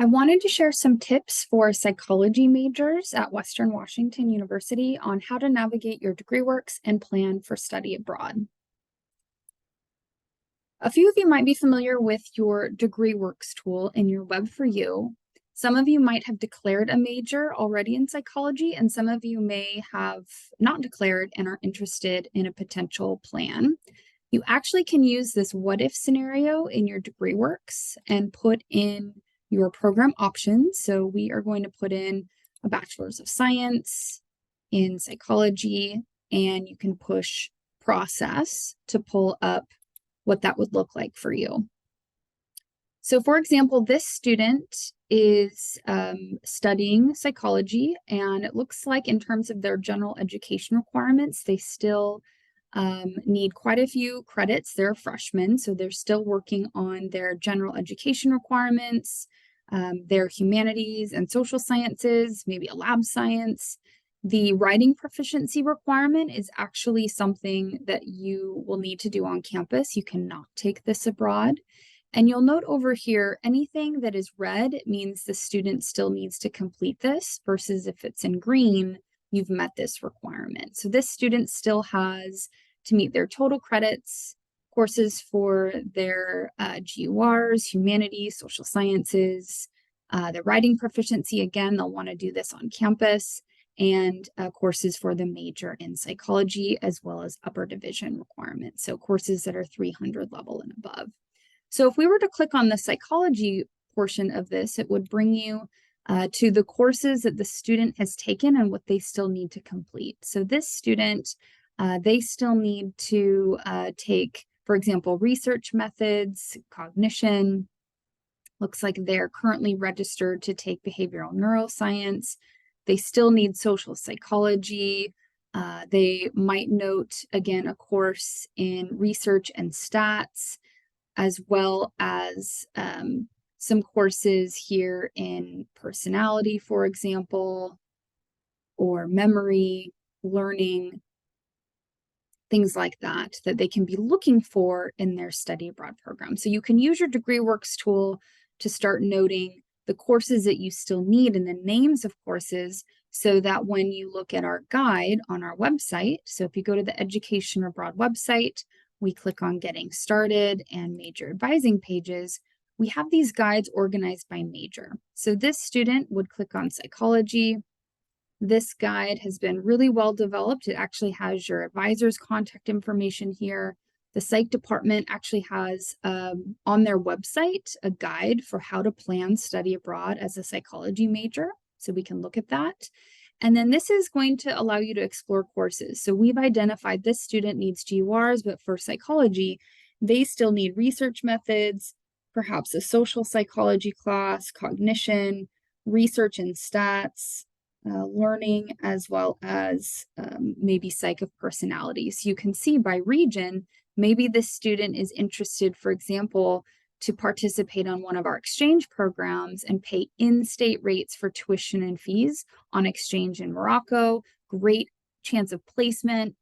I wanted to share some tips for psychology majors at Western Washington University on how to navigate your Degreeworks and plan for study abroad. A few of you might be familiar with your Degreeworks tool in your Web4U. Some of you might have declared a major already in psychology, and some of you may have not declared and are interested in a potential plan. You actually can use this what-if scenario in your Degreeworks and put in your program options. So we are going to put in a Bachelor's of Science in psychology, and you can push process to pull up what that would look like for you. So for example, this student is studying psychology, and it looks like in terms of their general education requirements, they still need quite a few credits. They're a freshman, so they're still working on their general education requirements, their humanities and social sciences, maybe a lab science. The writing proficiency requirement is actually something that you will need to do on campus. You cannot take this abroad. And you'll note over here, anything that is red means the student still needs to complete this, versus if it's in green, you've met this requirement. So this student still has to meet their total credits, courses for their GURs, humanities, social sciences, the writing proficiency. Again, they'll want to do this on campus, and courses for the major in psychology, as well as upper division requirements. So courses that are 300 level and above. So if we were to click on the psychology portion of this, it would bring you to the courses that the student has taken and what they still need to complete. So this student, they still need to take, for example, research methods, cognition. Looks like they're currently registered to take behavioral neuroscience. They still need social psychology. They might note, again, a course in research and stats, as well as some courses here in personality, for example, or memory, learning, things like that, that they can be looking for in their study abroad program. So you can use your Degreeworks tool to start noting the courses that you still need and the names of courses, so that when you look at our guide on our website, so if you go to the Education Abroad website, we click on Getting Started and Major Advising pages, we have these guides organized by major. So this student would click on psychology. This guide has been really well developed. It actually has your advisor's contact information here. The psych department actually has on their website a guide for how to plan study abroad as a psychology major. So we can look at that. And then this is going to allow you to explore courses. So we've identified this student needs GURs, but for psychology, they still need research methods, perhaps a social psychology class, cognition, research and stats, learning, as well as maybe psych of personality. So you can see by region, maybe this student is interested, for example, to participate on one of our exchange programs and pay in-state rates for tuition and fees on exchange in Morocco. Great chance of placement.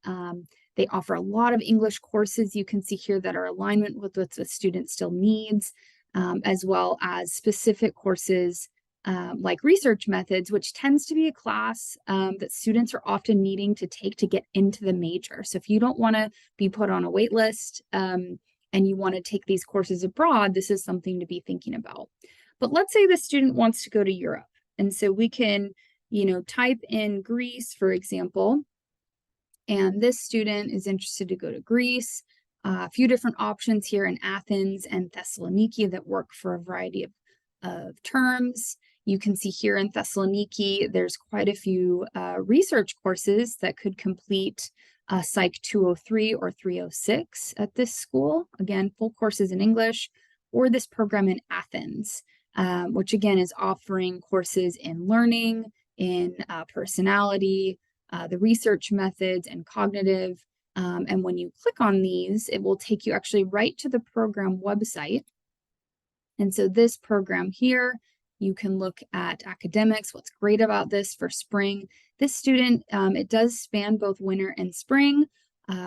They offer a lot of English courses you can see here that are alignment with what the student still needs, as well as specific courses like research methods, which tends to be a class that students are often needing to take to get into the major. So if you don't want to be put on a wait list and you want to take these courses abroad, this is something to be thinking about. But let's say the student wants to go to Europe. And so we can, type in Greece, for example, and this student is interested to go to Greece. A few different options here in Athens and Thessaloniki that work for a variety of terms. You can see here in Thessaloniki, there's quite a few research courses that could complete Psych 203 or 306 at this school. Again, full courses in English, or this program in Athens, which again is offering courses in learning, in personality, the research methods, and cognitive. And when you click on these, it will take you actually right to the program website. And so this program here, you can look at academics. What's great about this for spring, this student, it does span both winter and spring,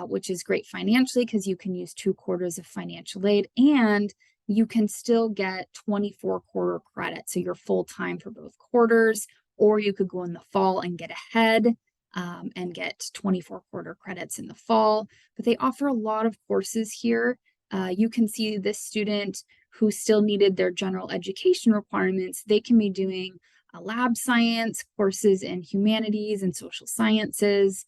which is great financially because you can use 2 quarters of financial aid, and you can still get 24 quarter credits. So you're full time for both quarters, or you could go in the fall and get ahead and get 24 quarter credits in the fall. But they offer a lot of courses here. You can see this student who still needed their general education requirements, they can be doing lab science, courses in humanities and social sciences.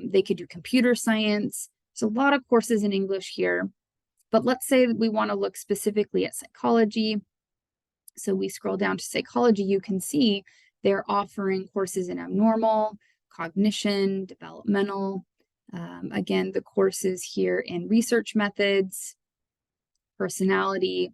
They could do computer science. So a lot of courses in English here. But let's say that we want to look specifically at psychology. So we scroll down to psychology, you can see they're offering courses in abnormal, cognition, developmental. Again, the courses here in research methods, personality.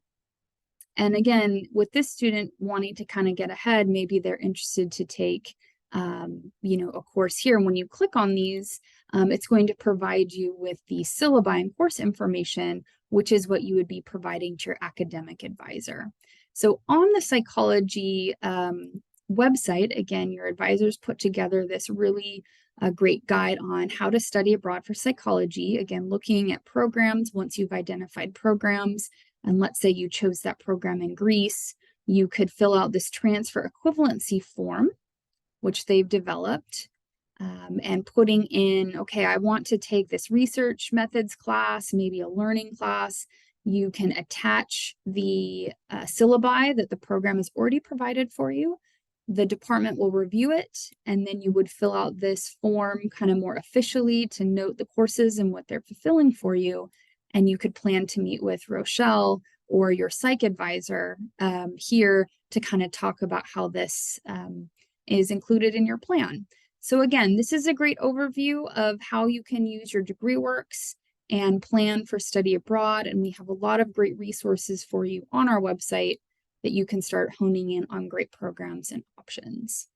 And again, with this student wanting to kind of get ahead, maybe they're interested to take, a course here. And when you click on these, it's going to provide you with the syllabi and course information, which is what you would be providing to your academic advisor. So on the psychology website, again, your advisors put together this really great guide on how to study abroad for psychology. Again, looking at programs, once you've identified programs, and let's say you chose that program in Greece, you could fill out this transfer equivalency form, which they've developed, and putting in, okay, I want to take this research methods class, maybe a learning class. You can attach the syllabi that the program has already provided for you. The department will review it, and then you would fill out this form kind of more officially to note the courses and what they're fulfilling for you. And you could plan to meet with Rochelle or your psych advisor here to kind of talk about how this is included in your plan. So again, this is a great overview of how you can use your Degreeworks and plan for study abroad. And we have a lot of great resources for you on our website that you can start honing in on great programs and options.